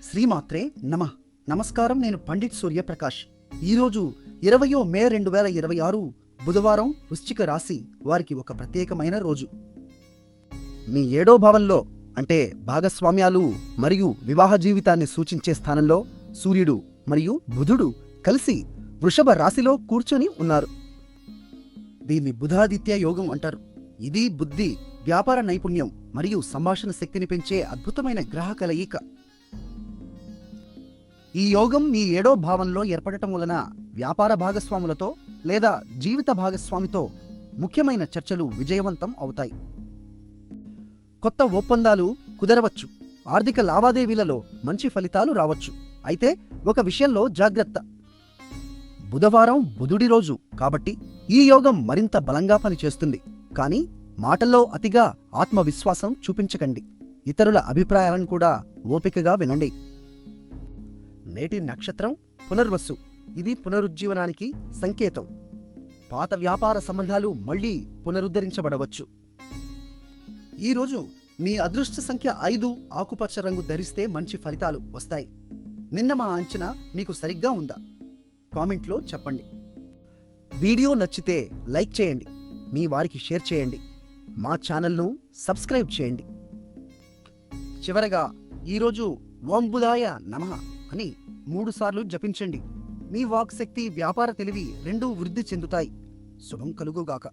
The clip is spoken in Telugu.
శ్రీమాత్రే నమః. నమస్కారం. నేను పండిట్ సూర్యప్రకాష్. ఈరోజు 20 మే 2026 బుధవారం. వృశ్చిక రాశి వారికి ఒక ప్రత్యేకమైన రోజు. మీ 7వ భావంలో అంటే భాగస్వామ్యాలు మరియు వివాహ జీవితాన్ని సూచించే స్థానంలో సూర్యుడు మరియు బుధుడు కలిసి వృషభ రాశిలో కూర్చొని ఉన్నారు. దీన్ని బుధాదిత్య యోగం అంటారు. ఇది బుద్ధి, వ్యాపార నైపుణ్యం మరియు సంభాషణ శక్తిని పెంచే అద్భుతమైన గ్రహ కలయిక. ఈ యోగం మీ 7వ భావంలో ఏర్పడటం వలన వ్యాపార భాగస్వాములతో లేదా జీవిత భాగస్వామితో ముఖ్యమైన చర్చలు విజయవంతం అవుతాయి. కొత్త ఒప్పందాలు కుదరవచ్చు. ఆర్థిక లావాదేవీలలో మంచి ఫలితాలు రావచ్చు. అయితే ఒక విషయంలో జాగ్రత్త. బుధవారం బుధుడి రోజు కాబట్టి ఈ యోగం మరింత బలంగా పనిచేస్తుంది. కానీ మాటల్లో అతిగా ఆత్మవిశ్వాసం చూపించకండి. ఇతరుల అభిప్రాయాలను కూడా ఓపికగా వినండి. నేటి నక్షత్రం పునర్వసు. ఇది పునరుజ్జీవనానికి సంకేతం. పాత వ్యాపార సంబంధాలు మళ్లీ పునరుద్ధరించబడవచ్చు. ఈరోజు మీ అదృష్ట సంఖ్య 5. ఆకుపచ్చ రంగు ధరిస్తే మంచి ఫలితాలు వస్తాయి. నిన్న మా అంచనా మీకు సరిగ్గా ఉందా? కామెంట్లో చెప్పండి. వీడియో నచ్చితే లైక్ చేయండి. మీ వారికి షేర్ చేయండి. మా ఛానల్ను సబ్స్క్రైబ్ చేయండి. చివరగా ఈరోజు ఓం బుధాయ నమః అని 3 సార్లు జపించండి. మీ వాక్శక్తి, వ్యాపార తెలివి రెండూ వృద్ధి చెందుతాయి. శుభం కలుగుగాక.